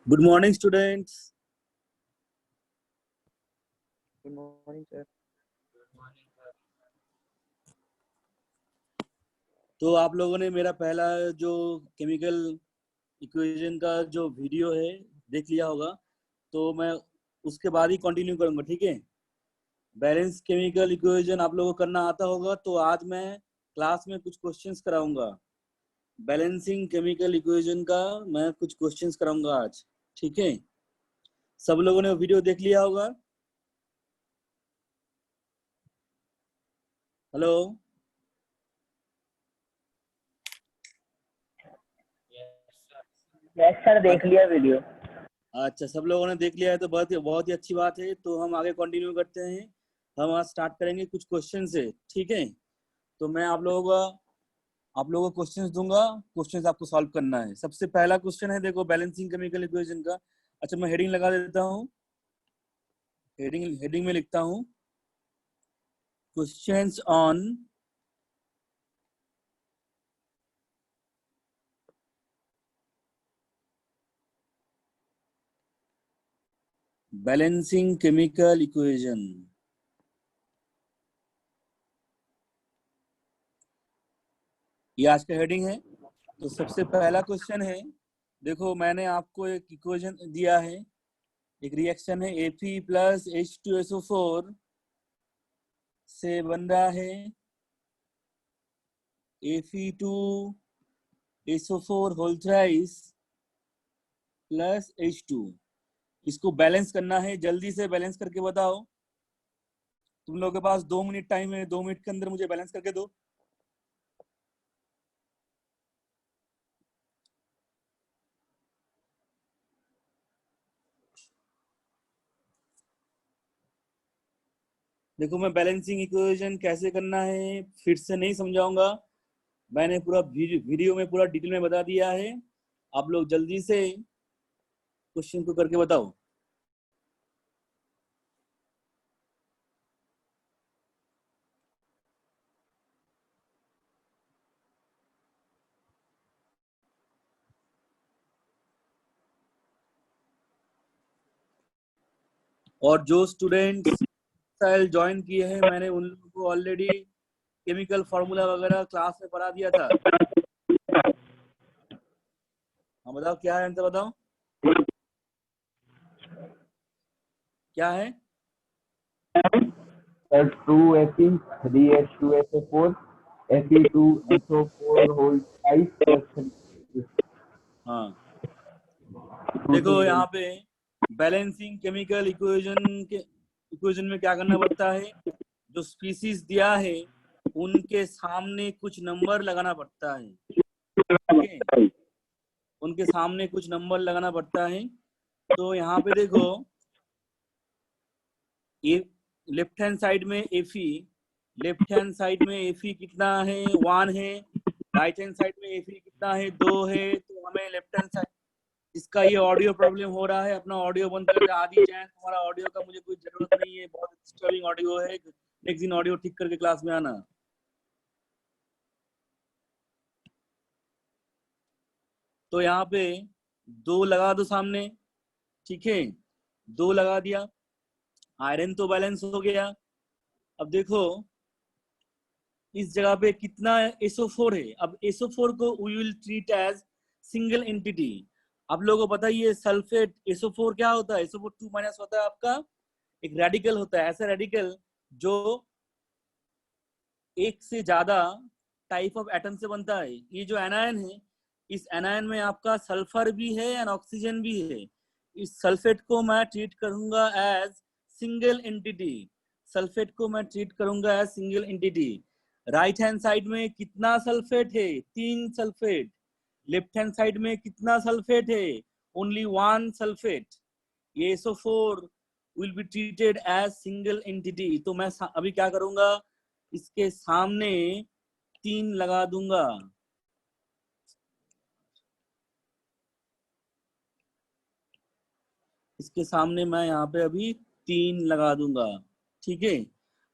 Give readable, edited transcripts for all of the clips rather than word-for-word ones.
Good morning, students. Good morning, sir. तो आप लोगों ने मेरा पहला जो केमिकल इक्वेशन का जो वीडियो है देख लिया होगा, तो मैं उसके बाद ही कंटिन्यू करूंगा, ठीक है। बैलेंस केमिकल इक्वेशन आप लोगों को करना आता होगा, तो आज मैं क्लास में कुछ क्वेश्चंस कराऊंगा। बैलेंसिंग केमिकल इक्वेशन का मैं कुछ क्वेश्चंस कराऊंगा आज, ठीक है। सब लोगों ने वीडियो देख लिया होगा। हेलो, यस सर, देख लिया वीडियो। अच्छा, सब लोगों ने देख लिया है तो बहुत ही अच्छी बात है। तो हम आगे कंटिन्यू करते हैं। हम आज स्टार्ट करेंगे कुछ क्वेश्चन से, ठीक है। तो मैं आप लोगों को क्वेश्चंस दूंगा, क्वेश्चंस आपको सॉल्व करना है। सबसे पहला क्वेश्चन है, देखो, बैलेंसिंग केमिकल इक्वेशन का। अच्छा, मैं हेडिंग लगा देता हूँ। हेडिंग में लिखता हूँ questions on balancing chemical equation. ये आज का हेडिंग है। तो सबसे पहला क्वेश्चन है, देखो, मैंने आपको एक इक्वेशन दिया है, एक रिएक्शन है Fe प्लस H2SO4 से बन रहा है Fe2SO4 whole thrice plus H2। इसको बैलेंस करना है, जल्दी से बैलेंस करके बताओ। तुम लोगों के पास 2 मिनट टाइम है, 2 मिनट के अंदर मुझे बैलेंस करके दो। देखो, मैं बैलेंसिंग इक्वेशन कैसे करना है फिर से नहीं समझाऊंगा। मैंने पूरा वीडियो में पूरा डिटेल में बता दिया है। आप लोग जल्दी से क्वेश्चन को करके बताओ। और जो स्टूडेंट्स ज्वाइन किए हैं, मैंने उन लोगों को ऑलरेडी केमिकल फॉर्मूला वगैरह क्लास में पढ़ा दिया था। हाँ, बताओ क्या है, आंसर बताओ क्या है। 2Fe 3H2SO4 Fe2SO4 whole thrice plus हाँ, देखो यहाँ पे बैलेंसिंग केमिकल इक्वेशन में क्या करना पड़ता है, जो स्पीसीज दिया है उनके सामने कुछ नंबर लगाना पड़ता है, ठीक है। उनके सामने कुछ नंबर लगाना पड़ता है। तो यहाँ पे देखो, ये लेफ्ट हैंड साइड में Fe कितना है, 1 है। राइट हैंड साइड में Fe कितना है, 2 है। तो हमें लेफ्ट हैंड साइड, इसका ये ऑडियो प्रॉब्लम हो रहा है, अपना ऑडियो बंद करके आदि चैन, तुम्हारा ऑडियो का मुझे कोई जरूरत नहीं है, बहुत डिस्टर्बिंग ऑडियो है। नेक्स्ट दिन ऑडियो ठीक करके क्लास में आना। तो यहाँ पे 2 लगा दो सामने, ठीक है। 2 लगा दिया, आयरन तो बैलेंस हो गया। अब देखो इस जगह पे कितना SO4 है। अब SO4 को we will treat as single entity. आप लोगों को पता ही है सल्फेट SO4 क्या होता है, SO4 2- होता है आपका, एक रेडिकल होता है। ऐसा रेडिकल जो एक से ज्यादा टाइप ऑफ एटम से बनता है। ये जो एनायन है, इस एनायन में आपका सल्फर भी है एंड ऑक्सीजन भी है। इस सल्फेट को मैं ट्रीट करूंगा एज सिंगल एंटिटी। सल्फेट को मैं ट्रीट करूंगा as single entity. Right hand side में कितना सल्फेट है, 3 सल्फेट। लेफ्ट हैंड साइड में कितना सल्फेट है, ओनली 1 सल्फेट। ये SO4 will be treated as single entity. तो मैं अभी क्या करूंगा, इसके सामने 3 लगा दूंगा। इसके सामने मैं यहाँ पे अभी 3 लगा दूंगा, ठीक है।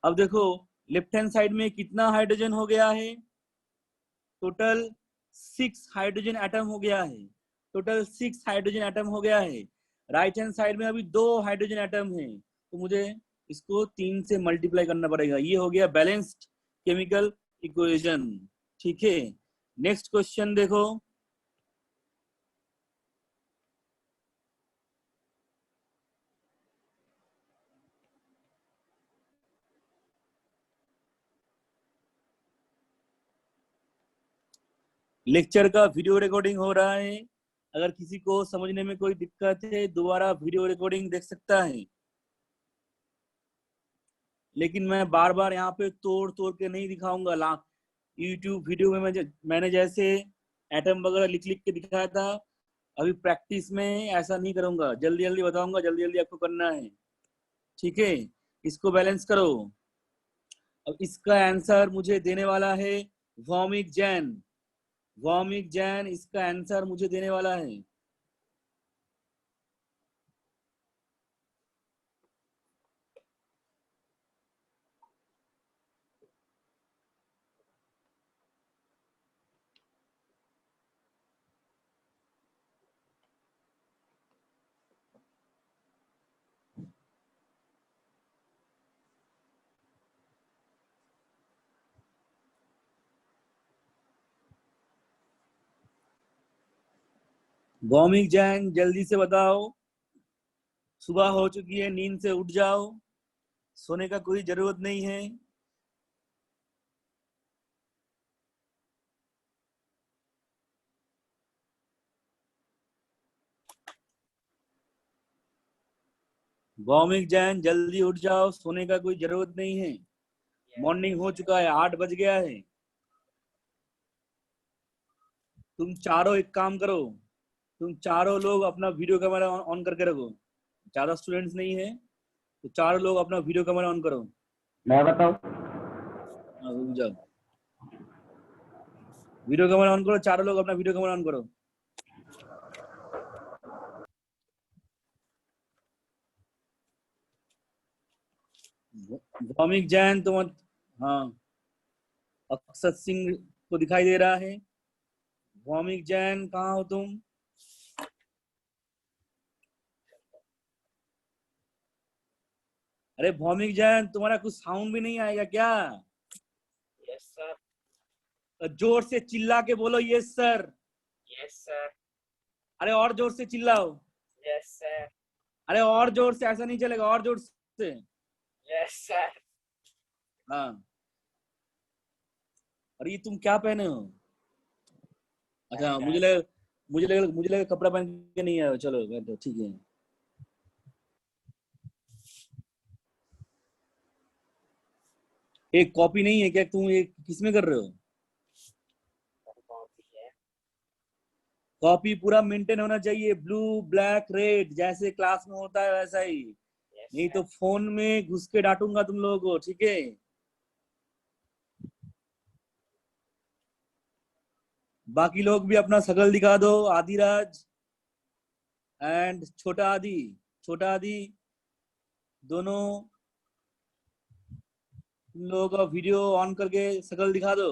अब देखो लेफ्ट हैंड साइड में कितना हाइड्रोजन हो गया है, टोटल 6 हाइड्रोजन एटम हो गया है। टोटल 6 हाइड्रोजन एटम हो गया है। राइट हैंड साइड में अभी 2 हाइड्रोजन एटम है, तो मुझे इसको 3 से मल्टीप्लाई करना पड़ेगा। ये हो गया बैलेंस्ड केमिकल इक्वेशन। ठीक है, नेक्स्ट क्वेश्चन देखो। लेक्चर का वीडियो रिकॉर्डिंग हो रहा है, अगर किसी को समझने में कोई दिक्कत है दोबारा वीडियो रिकॉर्डिंग देख सकता है, लेकिन मैं बार बार यहाँ पे तोड़ तोड़ के नहीं दिखाऊंगा। यूट्यूब वीडियो में मैंने जैसे एटम वगैरह लिख लिख के दिखाया था, अभी प्रैक्टिस में ऐसा नहीं करूंगा, जल्दी जल्दी बताऊंगा, जल्दी जल्दी आपको करना है। ठीक है, इसको बैलेंस करो। अब इसका आंसर मुझे देने वाला है भौमिक जैन। भौमिक जैन इसका आंसर मुझे देने वाला है। भौमिक जैन जल्दी से बताओ, सुबह हो चुकी है, नींद से उठ जाओ, सोने का कोई जरूरत नहीं है। भौमिक जैन जल्दी उठ जाओ, सोने का कोई जरूरत नहीं है, मॉर्निंग हो चुका है, 8 बज गया है। तुम चारों एक काम करो, तुम चारों लोग अपना वीडियो कैमरा ऑन करके रखो। ज्यादा स्टूडेंट्स नहीं है, तो चारों लोग अपना वीडियो कैमरा ऑन करो। मैं बताऊं? हाँ, रुक जाओ, वीडियो कैमरा ऑन करो, चारों लोग अपना वीडियो कैमरा ऑन करो। भौमिक जैन तुम, हाँ, अक्षत सिंह को दिखाई दे रहा है। भौमिक जैन कहाँ हो तुम? अरे भौमिक जैन, तुम्हारा कुछ साउंड भी नहीं आएगा क्या? Yes sir. जोर से चिल्ला के बोलो यस सर। Yes sir. अरे और जोर से चिल्लाओ। Yes sir. अरे और जोर से, ऐसा नहीं चलेगा, और जोर से। Yes sir. हाँ, और ये तुम क्या पहने हो? अच्छा, मुझे लगा कपड़ा पहन के नहीं आए हो। चलो बैठो, ठीक है। एक कॉपी नहीं है क्या? तुम एक किस में कर रहे हो? कॉपी पूरा मेंटेन होना चाहिए, ब्लू ब्लैक रेड, जैसे क्लास में होता है वैसा ही। नहीं तो फोन में घुस के डांटूंगा तुम लोगों को, ठीक है? बाकी लोग भी अपना शकल दिखा दो, आदिराज एंड छोटा आदि। छोटा आदि, दोनों तुम लोगों का वीडियो ऑन करके शकल दिखा दो।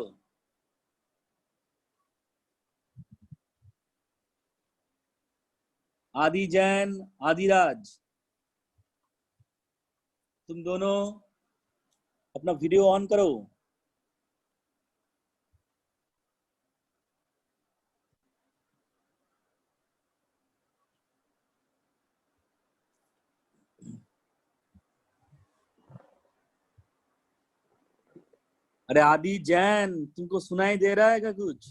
आदि जैन, आदिराज, तुम दोनों अपना वीडियो ऑन करो। अरे आदि जैन, तुमको सुनाई दे रहा है क्या कुछ?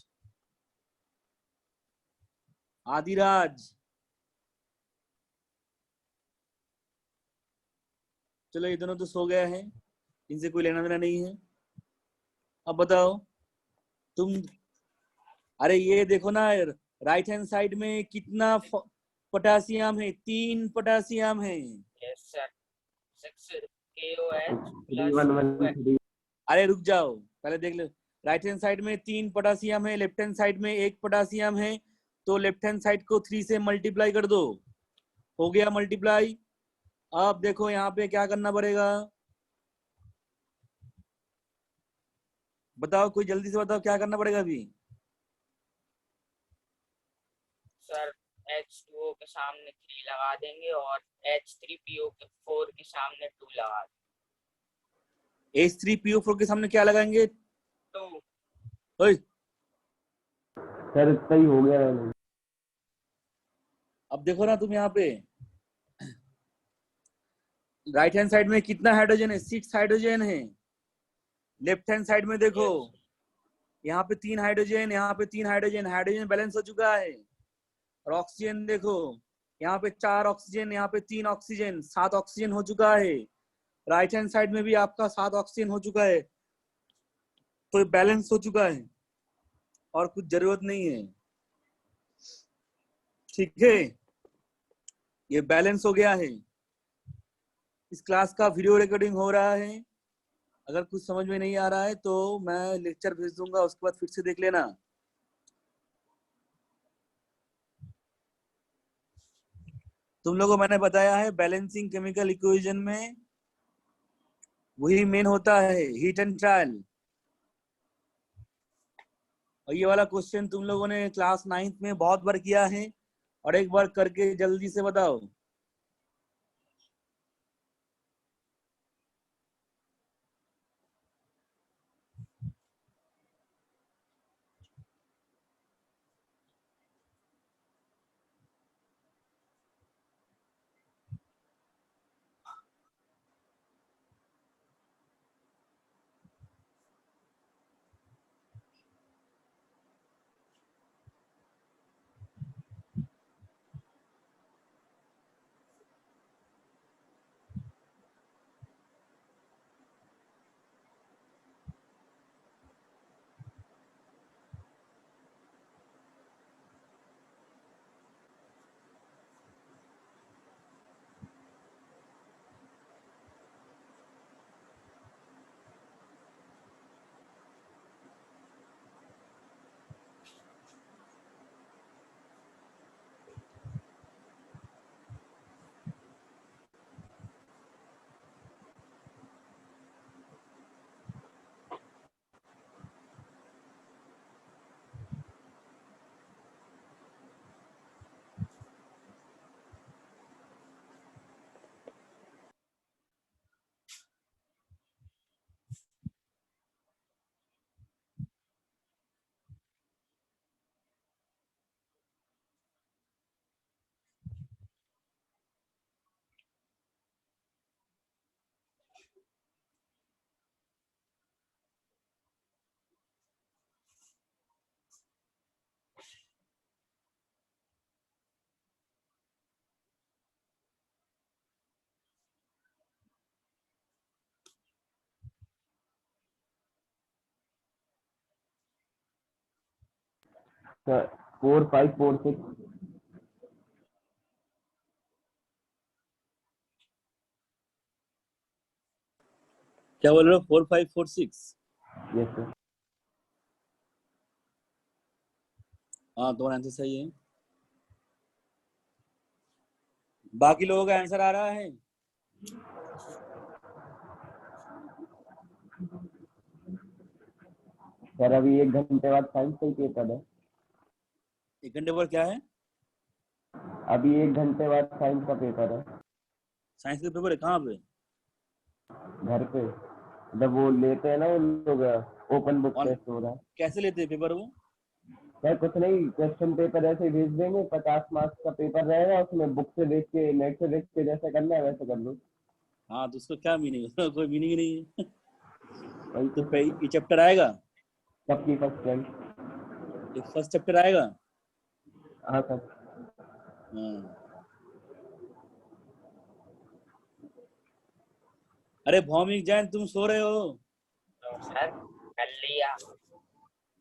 आदिराज, चलो ये दोनों तो सो गए हैं, इनसे कोई लेना देना नहीं है। अब बताओ तुम, अरे ये देखो ना, राइट हैंड साइड में कितना पोटासियम है? 3 पोटासियम है। Yes sir. 6 KOH three plus one one 2 three. अरे रुक जाओ, पहले देख लो। राइट हैंड साइड में 3 पोटासियम है, लेफ्ट हैंड साइड में 1 पोटासियम है, तो लेफ्ट हैंड साइड को 3 से मल्टीप्लाई कर दो। हो गया मल्टीप्लाई। अब देखो यहाँ पे क्या करना पड़ेगा, बताओ, कोई जल्दी से बताओ क्या करना पड़ेगा अभी। सर H2O के सामने 3 लगा देंगे और H3PO के 4 के सामने 2 लगा देंगे। H3PO4 के सामने क्या लगाएंगे? 2। ओए, सर इतना ही हो गया मैंने। अब देखो ना तुम यहाँ पे राइट हैंड साइड में कितना हाइड्रोजन है? 6 हाइड्रोजन है। लेफ्ट हैंड साइड में देखो, यहाँ पे 3 हाइड्रोजन, यहाँ पे 3 हाइड्रोजन, हाइड्रोजन बैलेंस हो चुका है। और ऑक्सीजन देखो, यहाँ पे 4 ऑक्सीजन, यहाँ पे 3 ऑक्सीजन, 7 ऑक्सीजन हो चुका है। राइट हैंड साइड में भी आपका 7 ऑक्सीजन हो चुका है, तो बैलेंस हो चुका है और कुछ जरूरत नहीं है। ठीक है, ये बैलेंस हो गया है। इस क्लास का वीडियो रिकॉर्डिंग हो रहा है। अगर कुछ समझ में नहीं आ रहा है तो मैं लेक्चर भेज दूंगा, उसके बाद फिर से देख लेना। तुम लोगों को मैंने बताया है बैलेंसिंग केमिकल इक्वेशन में वही मेन होता है, हीट एंड ट्रायल। और ये वाला क्वेश्चन तुम लोगों ने क्लास 9th में बहुत बार किया है, और एक बार करके जल्दी से बताओ। सर 4 5 4 6। क्या बोल रहे हो? 4 5 4 6? Yes sir. हाँ, तुम्हारा आंसर सही है। बाकी लोगों का आंसर आ रहा है? सर अभी 1 घंटे बाद साइंस का ही पेपर है। 1 घंटे पर क्या है? अभी 1 घंटे बाद साइंस का पेपर है। साइंस के पेपर है? कहाँ पे? घर पे जब वो लेते हैं ना वो लोग, ओपन बुक ऑन टेस्ट हो रहा है। कैसे लेते हैं पेपर वो? सर कुछ नहीं, क्वेश्चन पेपर ऐसे भेज देंगे, 50 मार्क्स का पेपर रहेगा, उसमें बुक से देख के नेट से देख के जैसे करना है वैसे कर लो। हाँ, तो उसका क्या मीनिंग है? कोई मीनिंग ही नहीं है। वही तो तो। ये चैप्टर आएगा? सबकी फर्स्ट रैंक। ये फर्स्ट चैप्टर आएगा? हाँ सर। हाँ। अरे भौमिक जैन, तुम सो रहे हो? तो सर कर लिया।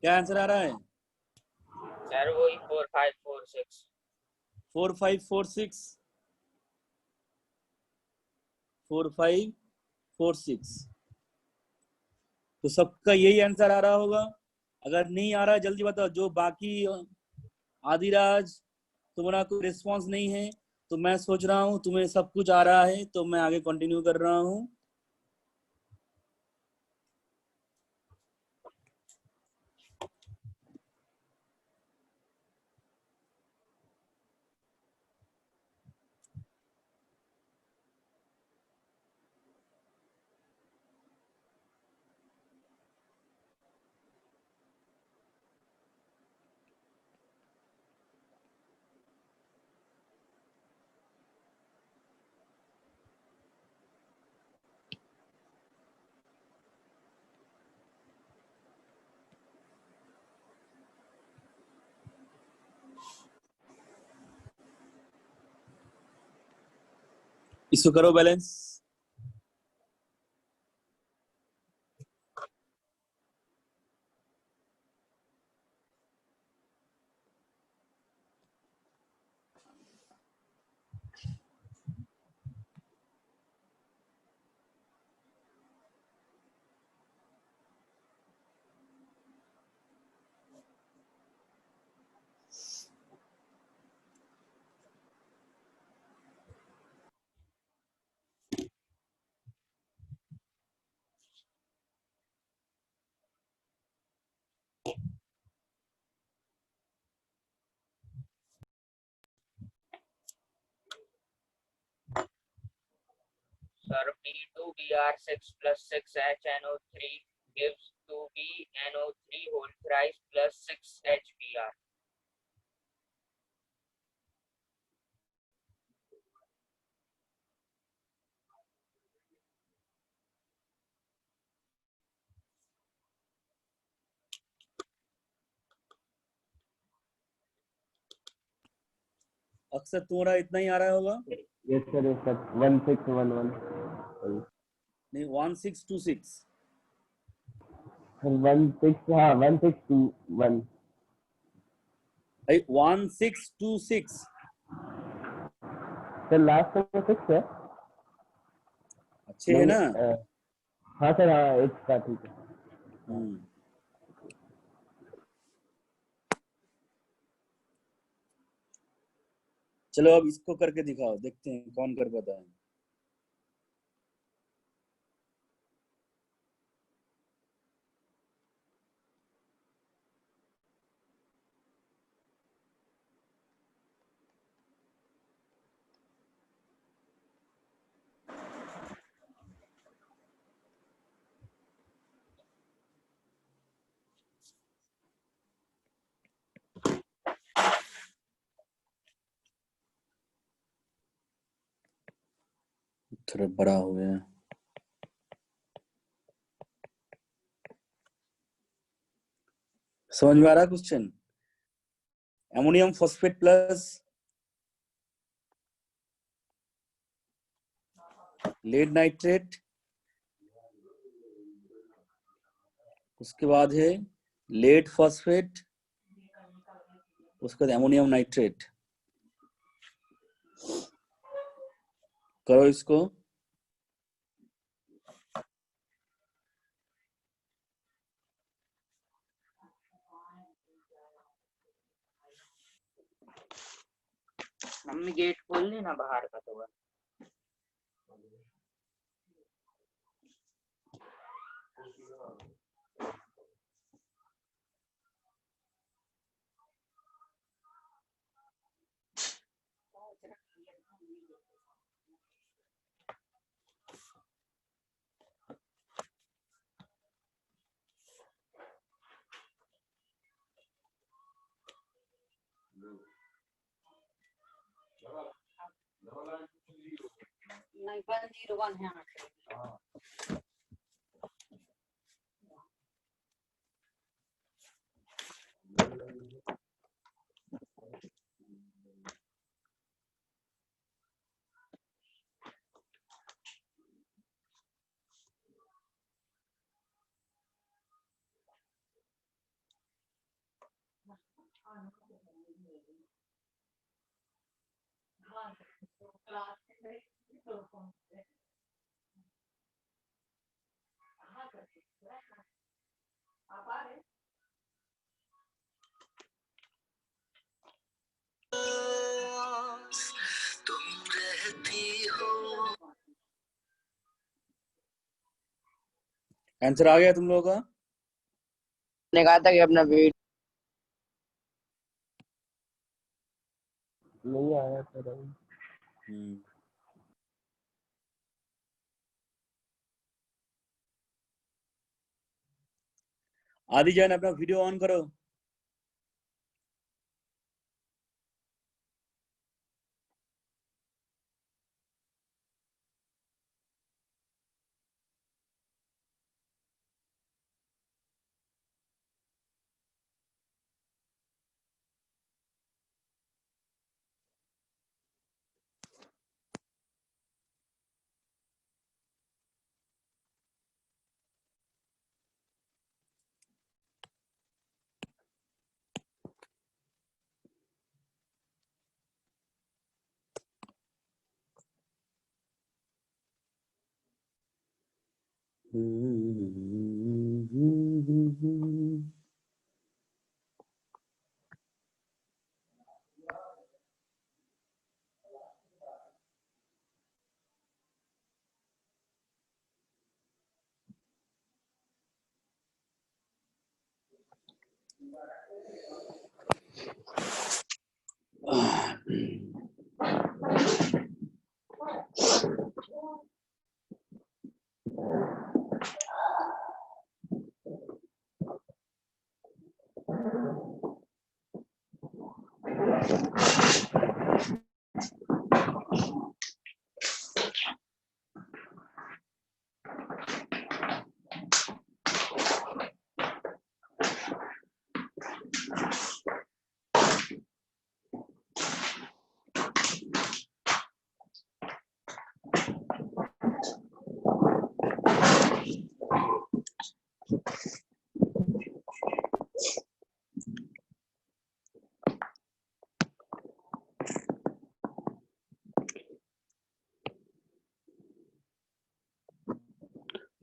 क्या आंसर आ रहा है? सर वही 4 5 4 6। 4 5 4 6? 4 5 4 6? तो सबका यही आंसर आ रहा होगा। अगर नहीं आ रहा है जल्दी बताओ। जो बाकी आदिराज, तुम्हारा कोई रिस्पॉन्स नहीं है, तो मैं सोच रहा हूँ तुम्हें सब कुछ आ रहा है, तो मैं आगे कंटिन्यू कर रहा हूँ। इसको करो balance. Sir, B2Br6 plus 6HNO3 gives 2BNO3 whole thrice plus 6HBr. अक्सर तुम्हारा इतना ही आ रहा होगा। यस सर, 1611 नहीं 1626। 16, हाँ 1621 भाई 1626। सर, लास्ट में 6 है। अच्छे है ना। हाँ सर, हाँ इसका ठीक है। चलो अब इसको करके दिखाओ, देखते हैं कौन कर पाता है। थोड़ा बड़ा हो गया। समझ में आ रहा question? Ammonium phosphate plus lead nitrate, उसके बाद है लेड फॉस्फेट, उसके बाद अमोनियम नाइट्रेट। करो इसको। मम्मी गेट खोल ली ना बाहर का तो। नहीं 101 है आखिरी। आंसर आ गया तुम लोगों का? ने कहा था कि अपना वेट नहीं आया सर अभी। आदि जान अपना वीडियो ऑन करो।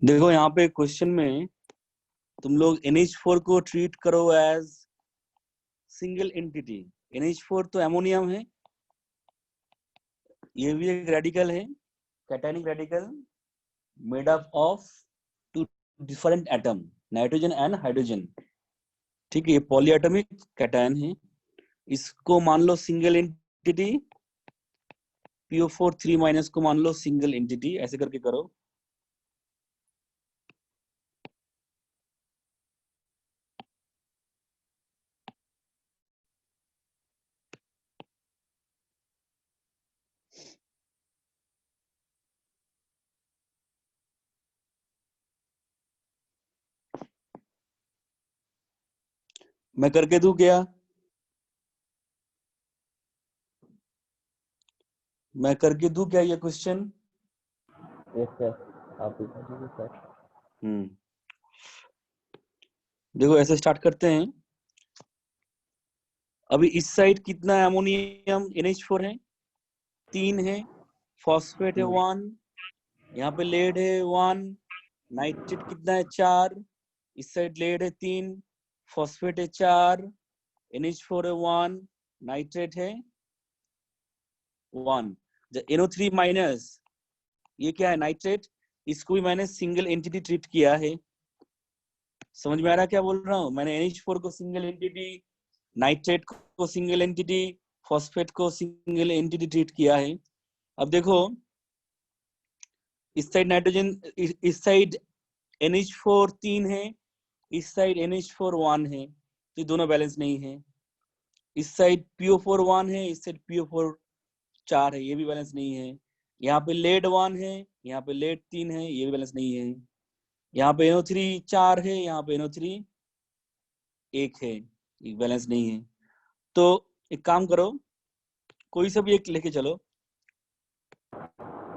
देखो यहाँ पे क्वेश्चन में तुम लोग NH4 को ट्रीट करो एज सिंगल एंटिटी। NH4 तो एमोनियम है, ये भी एक रेडिकल है, cationic radical made up of two different atom, nitrogen and hydrogen. ठीक है, ये पॉलीएटॉमिक कैटायन है। इसको मान लो सिंगल एंटिटी, PO4 3- को मान लो सिंगल एंटिटी, ऐसे करके करो। मैं करके दूं क्या? मैं करके दूं क्या ये क्वेश्चन? यस सर, आप ही कर दीजिए सर। देखो ऐसे स्टार्ट करते हैं। अभी इस साइड कितना एमोनियम NH4 है? 3 है। फॉस्फेट है 1, यहाँ पे लेड है 1, नाइट्रेट कितना है 4, इस साइड लेड है 3, फॉस्फेट है 4, NH4 है 1, नाइट्रेट है 1। NO3- ये क्या है? नाइट्रेट। इसको भी मैंने सिंगल एंटिटी ट्रीट किया है। समझ में आ रहा क्या बोल रहा हूँ? मैंने NH4 को सिंगल एंटिटी, नाइट्रेट को सिंगल एंटिटी, फॉस्फेट को सिंगल एंटिटी ट्रीट किया है। अब देखो इस साइड नाइट्रोजन, इस साइड NH4 3 है, इस साइड NH4 1 है, तो ये दोनों बैलेंस नहीं है। इस साइड PO4 1 है, इस साइड PO4 4 है, ये भी बैलेंस नहीं है। यहाँ पे लेड 1 है, यहाँ पे लेड 3 है, ये भी बैलेंस नहीं है। यहाँ पे NO3 4 है, यहाँ पे NO3 1 है, ये बैलेंस नहीं है। तो एक काम करो, कोई सा भी एक लेके चलो।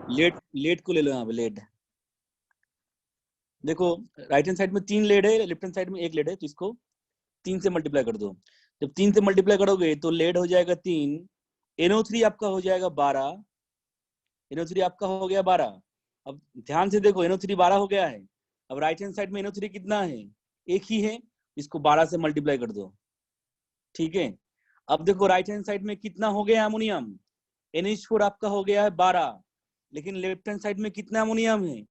लेड, लेड को ले लो। यहाँ पे लेड देखो, राइट हैंड साइड में 3 लेड है, लेफ्ट हैंड साइड में 1 लेड है, तो इसको 3 से मल्टीप्लाई कर दो। जब 3 से मल्टीप्लाई करोगे तो लेड हो जाएगा 3, NO3 आपका हो जाएगा 12, NO3 आपका हो गया 12। अब ध्यान से देखो, NO3 12 हो गया है। अब राइट हैंड साइड में NO3 कितना है? 1 ही है, इसको 12 से मल्टीप्लाई कर दो। ठीक है, अब देखो राइट हैंड साइड में कितना हो गया अमोनियम? NH4 आपका हो गया है 12, लेकिन लेफ्ट हैंड साइड में कितना अमोनियम है?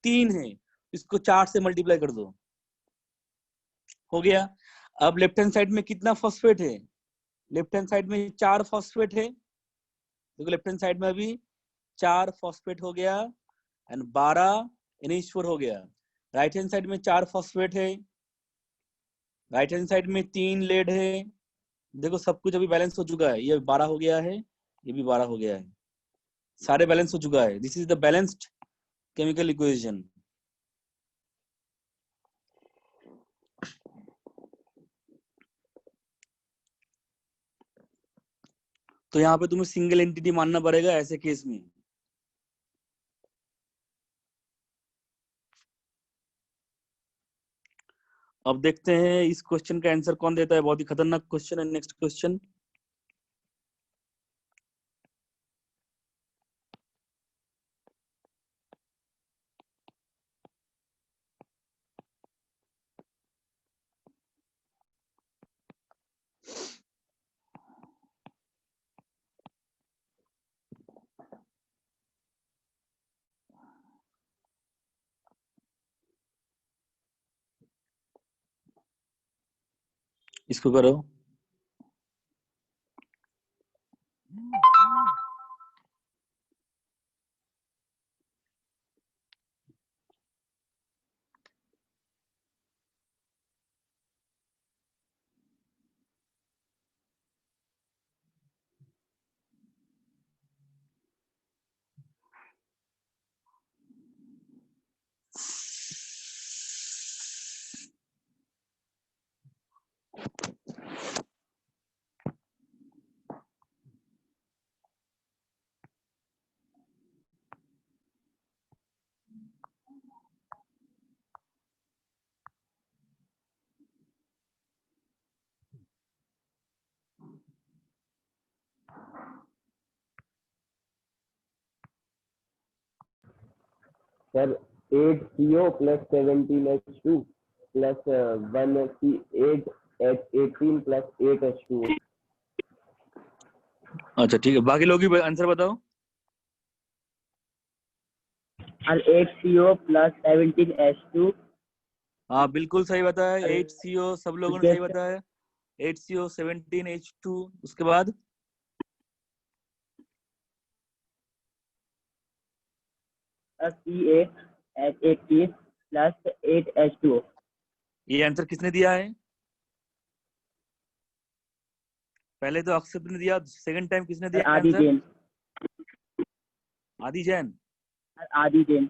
3 है, इसको 4 से मल्टीप्लाई कर दो, हो गया। अब लेफ्ट हैंड साइड में कितना फॉस्फेट है? लेफ्ट हैंड साइड में 4 फॉस्फेट है। देखो लेफ्ट हैंड साइड में अभी 4 फॉस्फेट हो गया एंड 12 NH4 हो गया। राइट हैंड साइड में 4 फॉस्फेट है, राइट हैंड साइड में 3 लेड है। देखो सब कुछ अभी बैलेंस हो चुका है, ये 12 हो गया है, ये भी 12 हो गया है, सारे बैलेंस हो चुका है। This is the balanced chemical equation. तो यहाँ पे तुम्हें सिंगल एंटिटी मानना पड़ेगा ऐसे केस में। अब देखते हैं इस क्वेश्चन का आंसर कौन देता है। बहुत ही खतरनाक क्वेश्चन है। नेक्स्ट क्वेश्चन, इसको करो। Sir 8CO plus 17H2 plus 818 plus 8H2। अच्छा ठीक है, बाकी लोग भी आंसर बताओ। और 8CO प्लस 17H2। हाँ बिल्कुल सही बताया, अरे, 8CO सब लोगों ने सही बताया। 8CO 17H2, उसके बाद C8H18 प्लस 8H2। ये आंसर किसने दिया है? पहले तो अक्षत ने दिया, सेकंड टाइम किसने दिया आदि आंसर? जैन। आदि जैन। आदि जैन।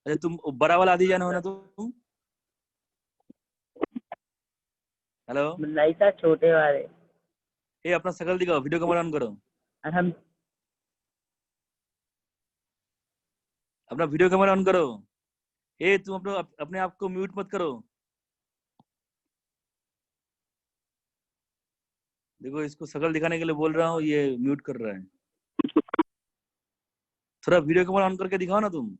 अच्छा तुम बड़ा वाला आदि जैन हो ना तुम? हेलो, नहीं सर, छोटे वाले। ये अपना शकल दिखाओ, वीडियो कैमरा ऑन करो। और हम अपना वीडियो कैमरा ऑन करो। ए तुम अपने आप को म्यूट मत करो। देखो इसको शकल दिखाने के लिए बोल रहा हूँ, ये म्यूट कर रहा है। थोड़ा वीडियो कैमरा ऑन करके दिखाओ ना तुम।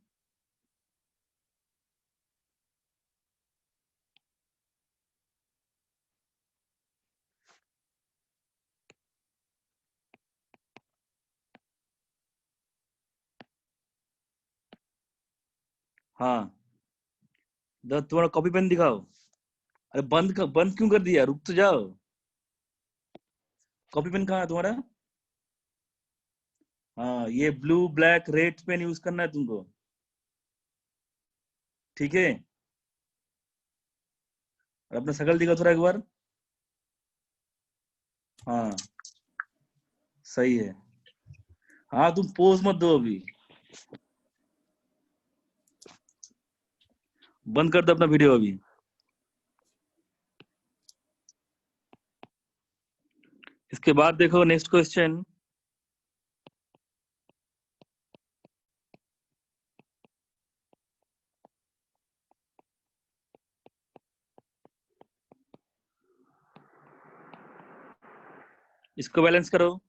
हाँ, तुम्हारा कॉपी पेन दिखाओ। अरे बंद क्यों कर दिया? रुक तो जाओ। कॉपी पेन कहाँ है तुम्हारा? हाँ, ये blue black red pen use करना है तुमको, ठीक है? और अपना शकल दिखाओ थोड़ा एक बार। हाँ सही है। हाँ तुम पोज मत दो अभी, बंद कर दो अपना वीडियो अभी। इसके बाद देखो नेक्स्ट क्वेश्चन। इसको बैलेंस करो।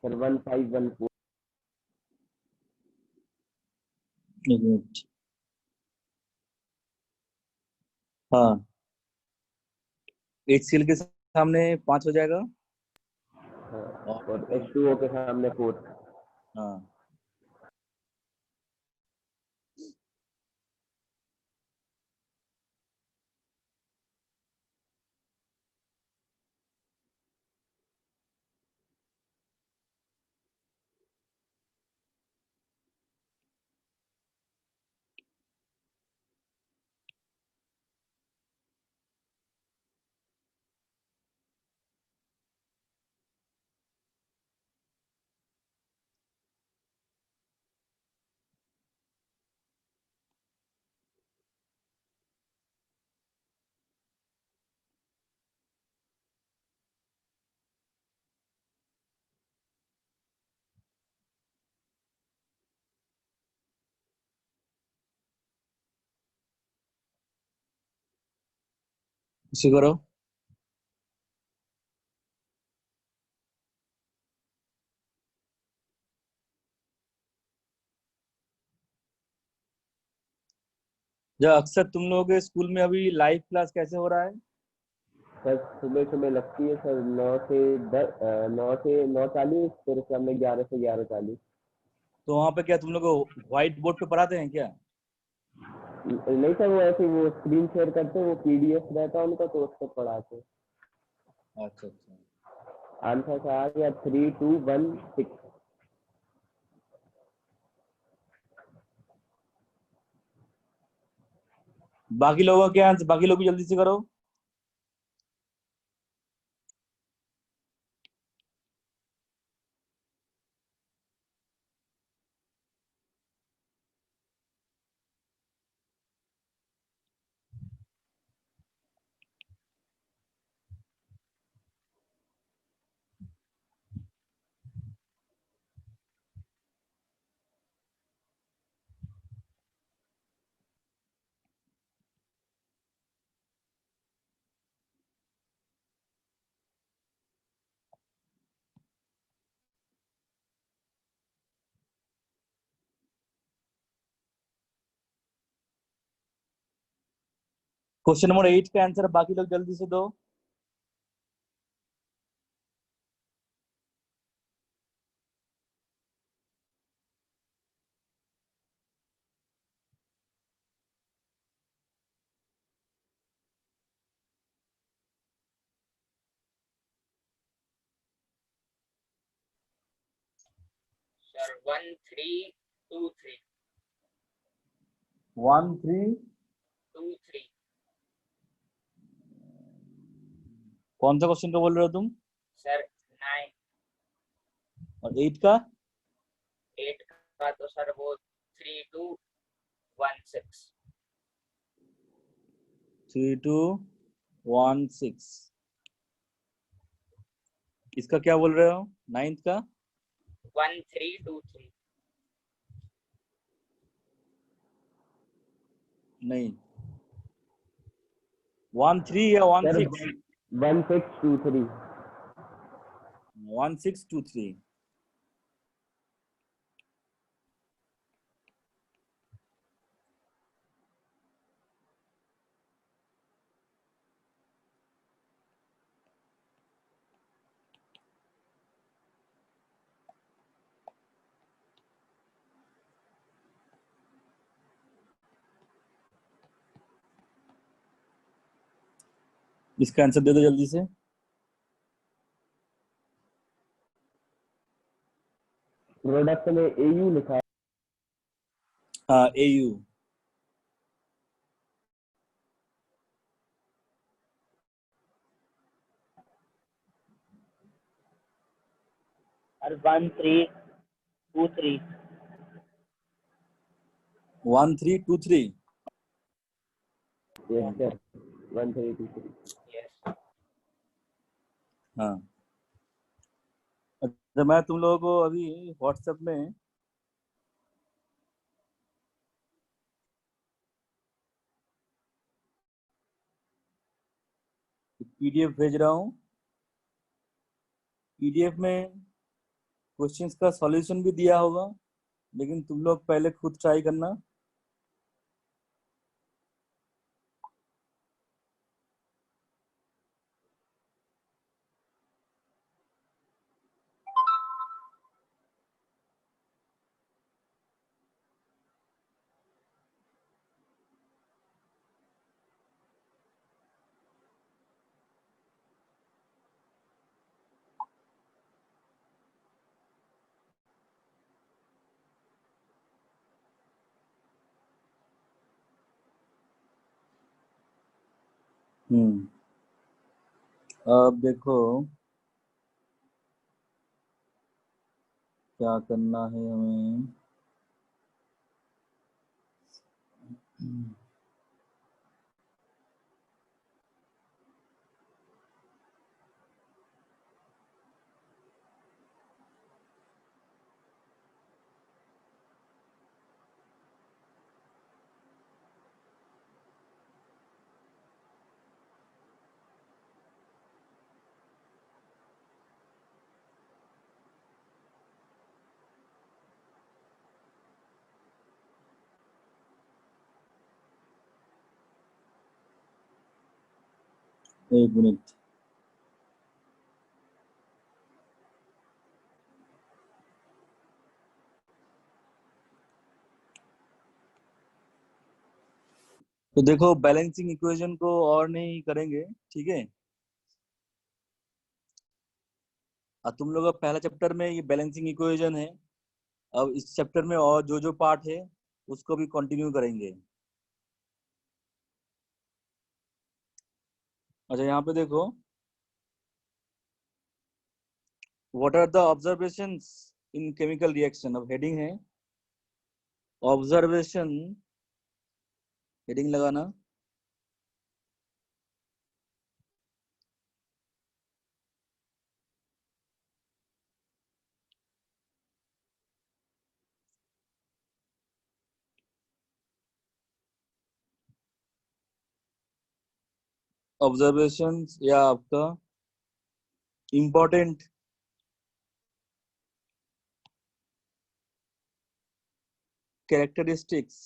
सर 1514। एक मिनट। हाँ, HCl के सामने 5 हो जाएगा। हाँ, और और H2O के सामने 4। हाँ, इसे करो। जो अक्सर तुम लोगों के स्कूल में अभी लाइव क्लास कैसे हो रहा है? सर सुबह सुबह लगती है सर 9 से 9 फिर शाम में 11 से 11:40। तो वहाँ पे क्या तुम लोग व्हाइट बोर्ड पे पढ़ाते हैं क्या? नहीं सर, वो ऐसे वो स्क्रीन शेयर करते हैं, वो PDF रहता है उनका, तो उस पर पढ़ाते हैं। अच्छा अच्छा। आंसर आ गया 3216। बाकी लोगों के आंसर, बाकी लोग भी जल्दी से करो। क्वेश्चन नंबर 8 का आंसर बाकी लोग जल्दी से दो। सर 1323। 1323। कौन सा क्वेश्चन का बोल रहे हो तुम? सर 9। और 8 का? 8 का तो सर वो 3216। 3216। इसका क्या बोल रहे हो? 9th का? 1323। नहीं, 13 या सर 16? 1623। 1623। इसका आंसर दे दो जल्दी से। प्रोडक्ट में AU लिखा है। हाँ, AU। और 1323। 1323। Yes sir 1323। यस। हाँ, तो मैं तुम लोगों को अभी व्हाट्सएप में PDF भेज रहा हूँ। PDF में क्वेश्चंस का सॉल्यूशन भी दिया होगा, लेकिन तुम लोग पहले खुद ट्राई करना। अब देखो क्या करना है हमें। एक मिनट। तो देखो बैलेंसिंग इक्वेशन को और नहीं करेंगे, ठीक है। अब तुम लोग का पहला चैप्टर में ये बैलेंसिंग इक्वेशन है। अब इस चैप्टर में और जो जो पार्ट है उसको भी कंटिन्यू करेंगे। अच्छा, यहाँ पे देखो, what are the observations in chemical reaction. अब हेडिंग है ऑब्जर्वेशन, हेडिंग लगाना। ऑब्जर्वेशंस या आपका important characteristics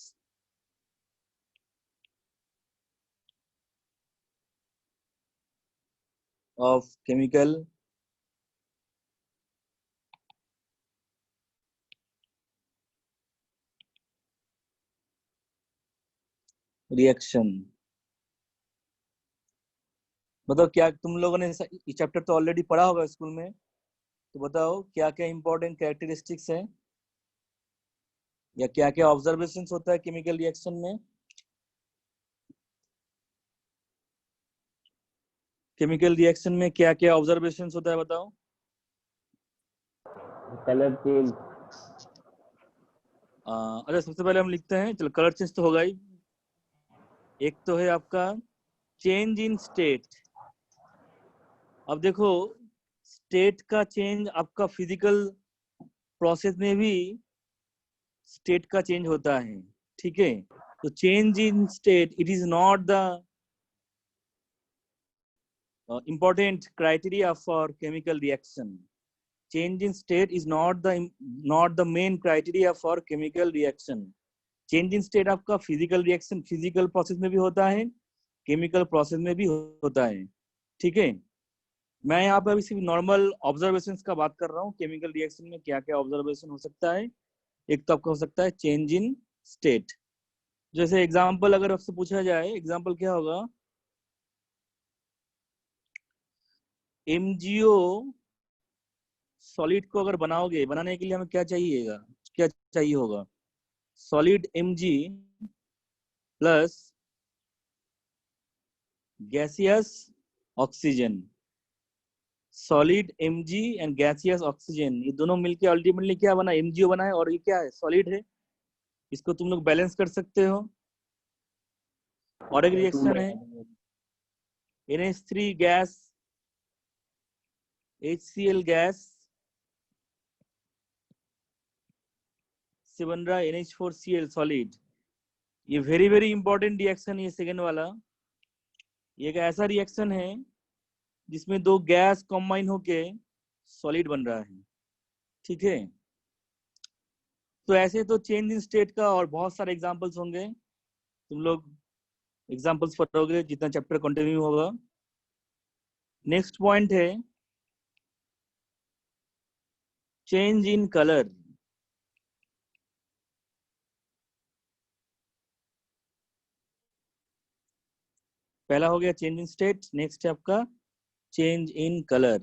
of chemical reaction. मतलब क्या तुम लोगों ने ये चैप्टर तो ऑलरेडी पढ़ा होगा स्कूल में, तो बताओ क्या क्या इंपॉर्टेंट कैरेक्टरिस्टिक्स है या क्या क्या ऑब्जर्वेशंस होता है केमिकल रिएक्शन में। केमिकल रिएक्शन में क्या क्या ऑब्जर्वेशंस होता है बताओ। Colour change. अच्छा, सबसे पहले हम लिखते हैं, चलो कलर चेंज तो होगा ही। एक तो है आपका चेंज इन स्टेट। अब देखो, स्टेट का चेंज आपका फिजिकल प्रोसेस में भी स्टेट का चेंज होता है, ठीक है। तो change in state it is not the important criteria for chemical reaction. Change in state is not the main criteria for chemical reaction. Change in state आपका physical reaction, physical process में भी होता है, chemical process में भी होता है, ठीक है। मैं यहाँ पे अभी सिर्फ नॉर्मल ऑब्जर्वेशंस का बात कर रहा हूँ। केमिकल रिएक्शन में क्या क्या ऑब्जर्वेशन हो सकता है। एक तो आपका हो सकता है चेंज इन स्टेट। जैसे एग्जाम्पल अगर आपसे पूछा जाए, एग्जाम्पल क्या होगा, एमजीओ सॉलिड को अगर बनाओगे, बनाने के लिए हमें क्या चाहिएगा, क्या चाहिए होगा, solid Mg plus gaseous oxygen. Solid Mg and gaseous oxygen, ये दोनों मिलके अल्टीमेटली क्या बना, MgO बना है, और ये क्या है, सॉलिड है। इसको तुम लोग बैलेंस कर सकते हो। और एक रिएक्शन है NH3 गैस HCl गैस से बन रहा है NH4Cl सॉलिड। ये वेरी वेरी इंपॉर्टेंट रिएक्शन है, ये सेकेंड वाला। ये एक ऐसा रिएक्शन है जिसमें दो गैस कंबाइन होके सॉलिड बन रहा है। ठीक है, तो ऐसे तो चेंज इन स्टेट का और बहुत सारे एग्जांपल्स होंगे, तुम लोग एग्जांपल्स पढ़ोगे जितना चैप्टर कंटिन्यू होगा। नेक्स्ट पॉइंट है चेंज इन कलर। पहला हो गया चेंज इन स्टेट, नेक्स्ट है आपका चेंज इन कलर।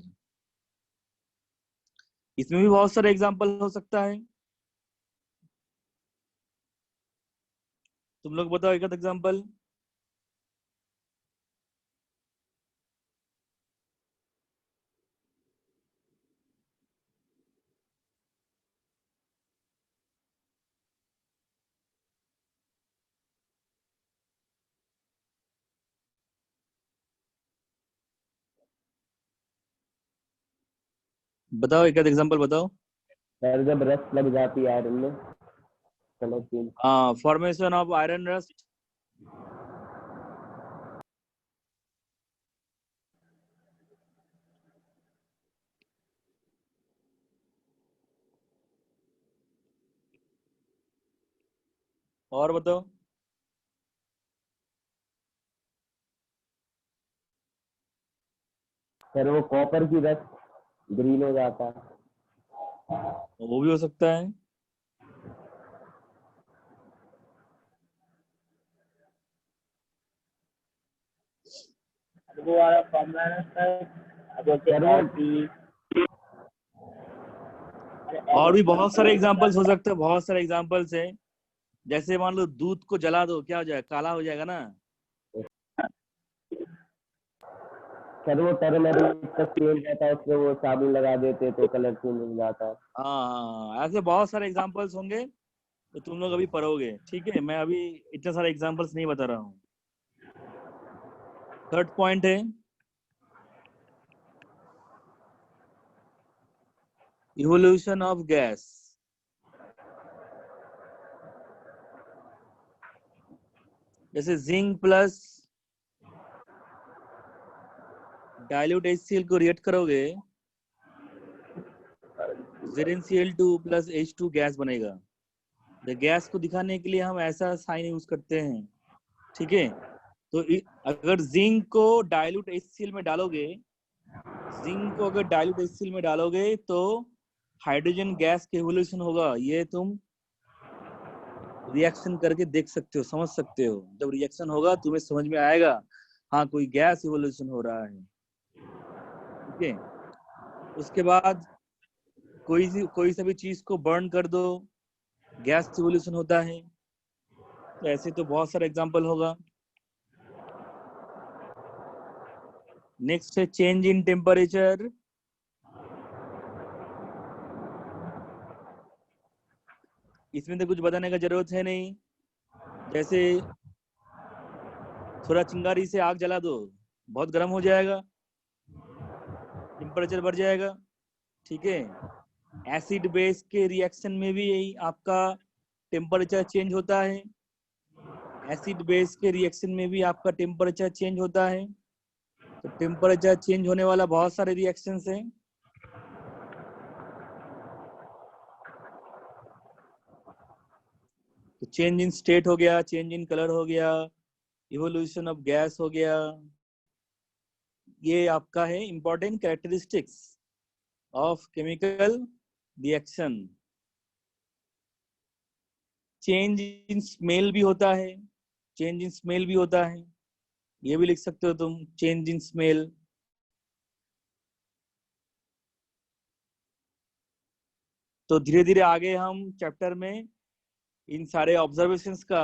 इसमें भी बहुत सारे एग्जांपल हो सकता है, तुम लोग बताओ एक आध एग्जांपल। बताओ एक आध एग्जांपल बताओ। सर जब रस्ट लग जाती है आयरन में, कलर चेंज। हाँ, फॉर्मेशन ऑफ आयरन रस्ट। और बताओ। सर वो कॉपर की रस्ट ग्रीन हो जाता है। वो भी हो सकता है। वो वाला फॉर्मूला है ना सर, जैसे सर वो और भी बहुत सारे एग्जांपल्स हो सकते हैं, बहुत सारे एग्जांपल्स है। जैसे मान लो दूध को जला दो, क्या हो जाएगा? काला हो जाएगा ना। सर वो टर्मरिक का चेंज रहता है, उसमें वो साबुन लगा देते तो कलर चेंज हो जाता है। हाँ, ऐसे बहुत सारे एग्जांपल्स होंगे, तो तुम लोग अभी पढ़ोगे, ठीक है। मैं अभी इतने सारे एग्जांपल्स नहीं बता रहा हूँ। थर्ड पॉइंट है इवोल्यूशन ऑफ गैस। जैसे जिंक प्लस डाइल्यूट HCl को रिएक्ट करोगे, ZnCl2 प्लस H2 गैस बनेगा। द गैस को दिखाने के लिए हम ऐसा साइन यूज करते हैं, ठीक है। तो अगर जिंक को डाइल्यूट HCl में डालोगे, जिंक को अगर डाइल्यूट HCl में डालोगे तो हाइड्रोजन गैस के इवोल्यूशन होगा। ये तुम रिएक्शन करके देख सकते हो, समझ सकते हो। जब रिएक्शन होगा तुम्हें समझ में आएगा, हाँ कोई गैस इवोल्यूशन हो रहा है, ठीक है। उसके बाद कोई सा भी चीज को बर्न कर दो, गैस इवोल्यूशन होता है। तो ऐसे तो बहुत सारे एग्जांपल होगा। नेक्स्ट है चेंज इन टेम्परेचर। इसमें तो कुछ बताने का जरूरत है नहीं। जैसे थोड़ा चिंगारी से आग जला दो, बहुत गर्म हो जाएगा, टेम्परेचर बढ़ जाएगा, ठीक है। एसिड बेस के रिएक्शन में भी यही आपका टेम्परेचर चेंज होता है। एसिड बेस के रिएक्शन में भी आपका टेम्परेचर चेंज होता है। तो टेम्परेचर चेंज होने वाला बहुत सारे रिएक्शंस हैं। तो चेंज इन स्टेट हो गया, चेंज इन कलर हो गया, इवोल्यूशन ऑफ गैस हो गया। ये आपका है important characteristics of chemical reaction. Change in smell भी होता है, चेंज इन स्मेल भी होता है, ये भी लिख सकते हो तुम, चेंज इन स्मेल। तो धीरे धीरे आगे हम चैप्टर में इन सारे ऑब्जर्वेशंस का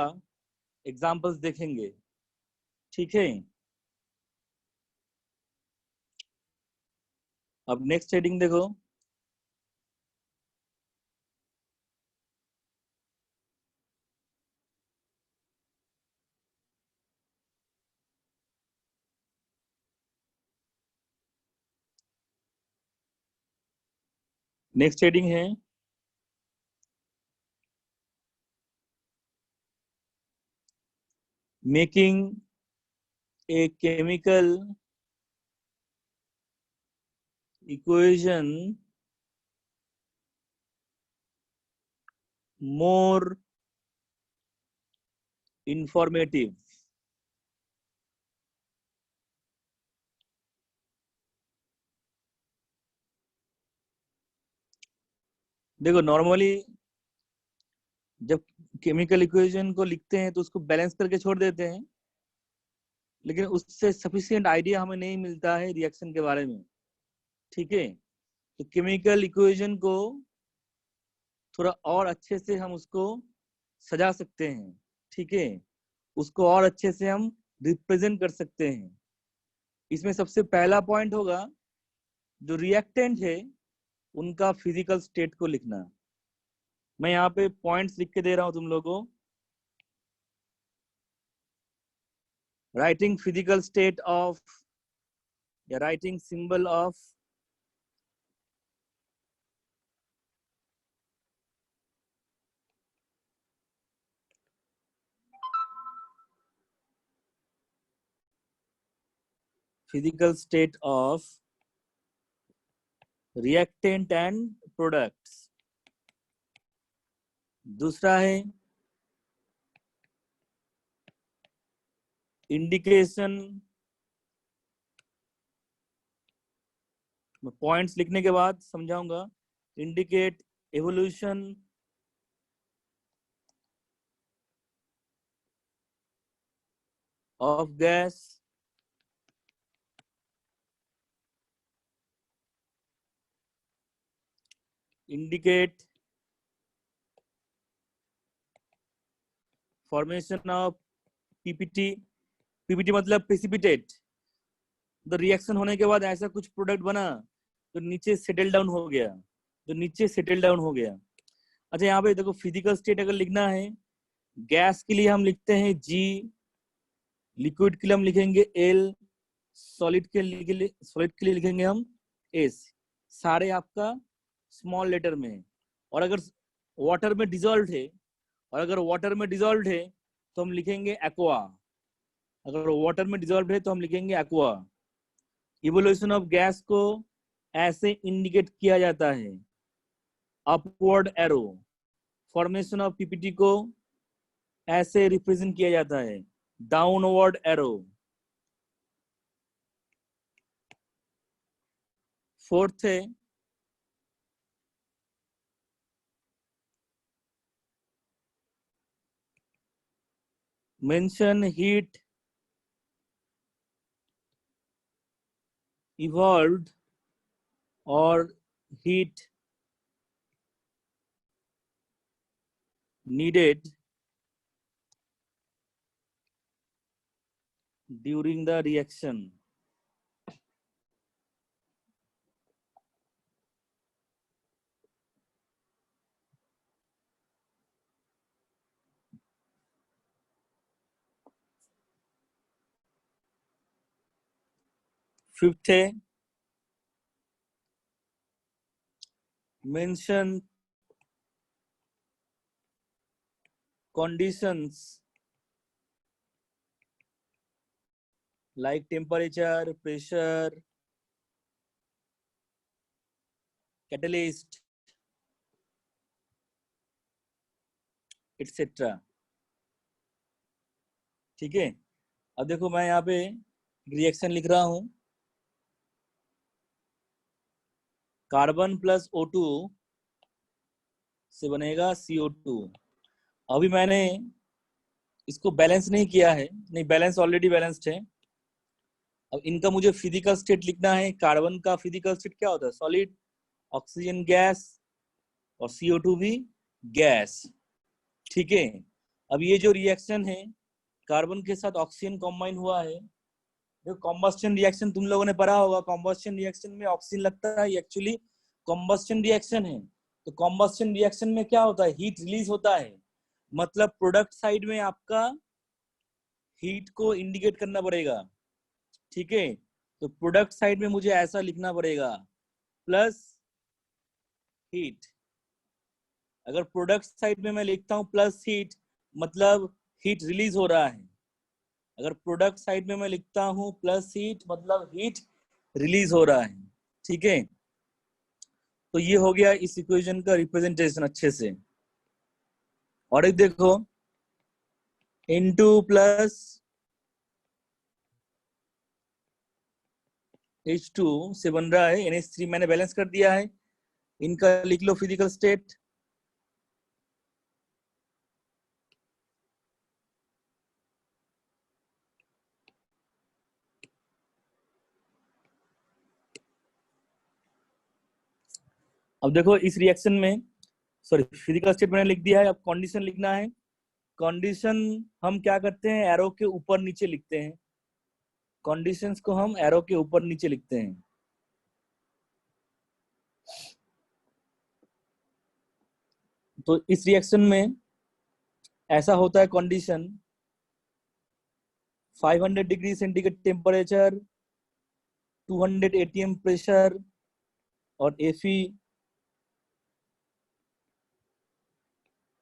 एग्जांपल्स देखेंगे, ठीक है। अब नेक्स्ट हेडिंग देखो। नेक्स्ट हेडिंग है making a chemical equation more informative. देखो नॉर्मली जब केमिकल इक्वेशन को लिखते हैं तो उसको बैलेंस करके छोड़ देते हैं, लेकिन उससे सफिशिएंट आइडिया हमें नहीं मिलता है रिएक्शन के बारे में। ठीक है, तो केमिकल इक्वेशन को थोड़ा और अच्छे से हम उसको सजा सकते हैं। ठीक है, उसको और अच्छे से हम रिप्रेजेंट कर सकते हैं। इसमें सबसे पहला पॉइंट होगा जो रिएक्टेंट है उनका फिजिकल स्टेट को लिखना। मैं यहाँ पे पॉइंट्स लिख के दे रहा हूं तुम लोगों को। राइटिंग फिजिकल स्टेट ऑफ या writing symbol of physical state of reactant and products। दूसरा है इंडिकेशन। मैं पॉइंट्स लिखने के बाद समझाऊंगा। Indicate evolution of gas, indicate formation of PPT। PPT मतलब प्रेसिपिटेट। तो रिएक्शन होने के बाद ऐसा कुछ प्रोडक्ट बना तो नीचे सेटल डाउन हो गया, तो नीचे सेटल डाउन हो गया। अच्छा यहाँ पे देखो फिजिकल स्टेट अगर लिखना है, गैस के लिए हम लिखते हैं G, लिक्विड के लिए हम लिखेंगे L, सॉलिड के लिए लिखेंगे हम S। सारे आपका स्मॉल लेटर में। और अगर वाटर में डिजोल्व है तो हम लिखेंगे एक्वा। अगर वाटर में डिजोल्व है तो हम लिखेंगे एक्वा। इवोल्यूशन ऑफ गैस को ऐसे इंडिकेट किया जाता है, upward arrow. Formation of PPT को ऐसे रिप्रेजेंट किया जाता है, डाउनवर्ड एरो। फोर्थ है mention heat evolved or heat needed during the reaction। Fifth है mention conditions like temperature, pressure, catalyst, etc। ठीक है, अब देखो मैं यहाँ पे रिएक्शन लिख रहा हूं। कार्बन प्लस O2 से बनेगा CO2। अभी मैंने इसको बैलेंस नहीं किया है, नहीं बैलेंस ऑलरेडी बैलेंस्ड है। अब इनका मुझे फिजिकल स्टेट लिखना है। कार्बन का फिजिकल स्टेट क्या होता है? सॉलिड, ऑक्सीजन गैस और CO2 भी गैस। ठीक है, अब ये जो रिएक्शन है कार्बन के साथ ऑक्सीजन कॉम्बाइन हुआ है। देखो कॉम्बस्टन रिएक्शन तुम लोगों ने पढ़ा होगा, कॉम्बस्टन रिएक्शन में ऑक्सीजन लगता है, एक्चुअली कॉम्बस्टन रिएक्शन है। तो कॉम्बस्टन रिएक्शन में क्या होता है? हीट रिलीज होता है। मतलब प्रोडक्ट साइड में आपका हीट को इंडिकेट करना पड़ेगा। ठीक है, तो प्रोडक्ट साइड में मुझे ऐसा लिखना पड़ेगा, प्लस हीट। अगर प्रोडक्ट साइड में मैं लिखता हूं प्लस हीट, मतलब हीट रिलीज हो रहा है। अगर प्रोडक्ट साइड में मैं लिखता हूं प्लस हीट, मतलब हीट रिलीज हो रहा है। ठीक है, तो ये हो गया इस इक्वेशन का रिप्रेजेंटेशन अच्छे से। और एक देखो N2 प्लस H2 से बन रहा है NH3, मैंने बैलेंस कर दिया है। इनका लिख लो फिजिकल स्टेट। अब देखो इस रिएक्शन में, सॉरी फिजिकल स्टेट मैंने लिख दिया है, अब कंडीशन लिखना है। कंडीशन हम क्या करते हैं, एरो के ऊपर नीचे लिखते हैं। कंडीशंस को हम एरो के ऊपर नीचे लिखते हैं। तो इस रिएक्शन में ऐसा होता है condition 500 degree centigrade temperature, 200 atm pressure और Fe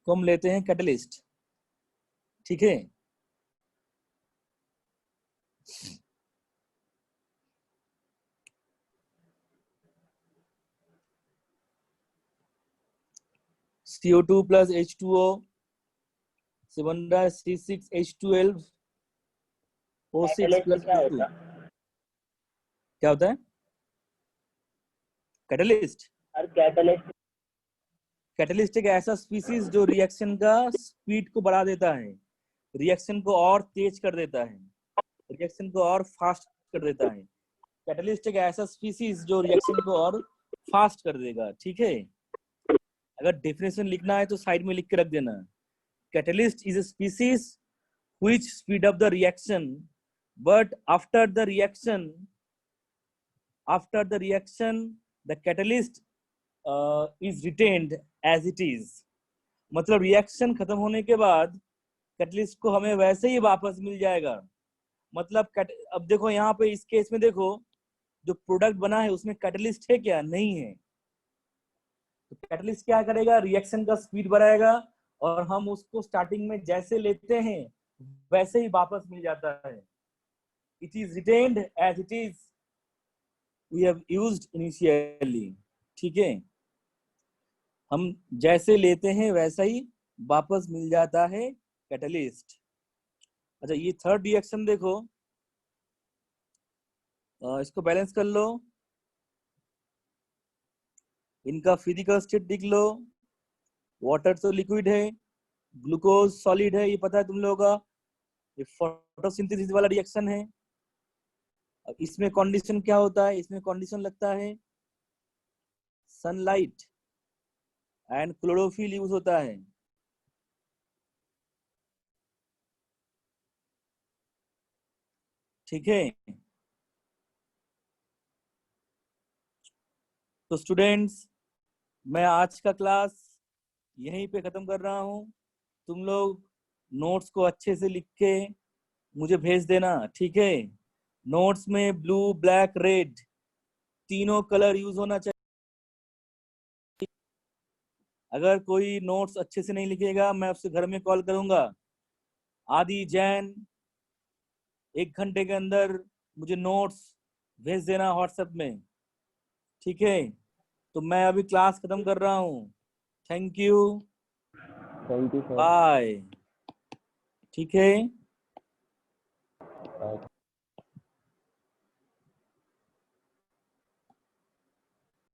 को हम लेते हैं कैटलिस्ट। ठीक है, CO2 प्लस H2O से बन रहा है C6H12 O6 प्लस क्या O2। होता? क्या होता है कैटलिस्ट? और कैटलिस्ट कैटलिस्ट एक ऐसा स्पीसीज जो रिएक्शन का स्पीड को बढ़ा देता है, रिएक्शन को और तेज कर देता है, रिएक्शन को और फास्ट कर देता है। कैटलिस्ट एक ऐसा स्पीसीज जो रिएक्शन को और फास्ट कर देगा। ठीक है, अगर डेफिनेशन लिखना है तो साइड में लिख के रख देना। Catalyst is a species which speed up the reaction, but after the reaction the catalyst is retained as it is. मतलब रिएक्शन खत्म होने के बाद कैटलिस्ट को हमें वैसे ही वापस मिल जाएगा। मतलब अब देखो यहाँ पे इस केस में देखो, जो प्रोडक्ट बना है उसमें कैटलिस्ट है क्या? नहीं है। तो कैटलिस्ट क्या करेगा, रिएक्शन का स्पीड बढ़ाएगा और हम उसको स्टार्टिंग में जैसे लेते हैं वैसे ही वापस मिल जाता है। It is retained as it is we have used initially. ठीक है, हम जैसे लेते हैं वैसा ही वापस मिल जाता है कैटलिस्ट। अच्छा, ये थर्ड रिएक्शन देखो, इसको बैलेंस कर लो। इनका फिजिकल स्टेट लिख लो। वाटर तो लिक्विड है, ग्लूकोज सॉलिड है, ये पता है तुम लोगों का। ये फोटोसिंथेसिस वाला रिएक्शन है। अब इसमें कंडीशन क्या होता है, इसमें कंडीशन लगता है सनलाइट एंड क्लोरोफिल यूज होता है। ठीक है, तो स्टूडेंट्स मैं आज का क्लास यहीं पे खत्म कर रहा हूँ। तुम लोग नोट्स को अच्छे से लिख के मुझे भेज देना। ठीक है, नोट्स में ब्लू, ब्लैक, रेड तीनों कलर यूज होना चाहिए। अगर कोई नोट्स अच्छे से नहीं लिखेगा मैं उससे घर में कॉल करूंगा। आदि जैन 1 घंटे के अंदर मुझे नोट्स भेज देना व्हाट्सएप में। ठीक है, तो मैं अभी क्लास खत्म कर रहा हूँ। Thank you, sir. बाय। ठीक है। बाय।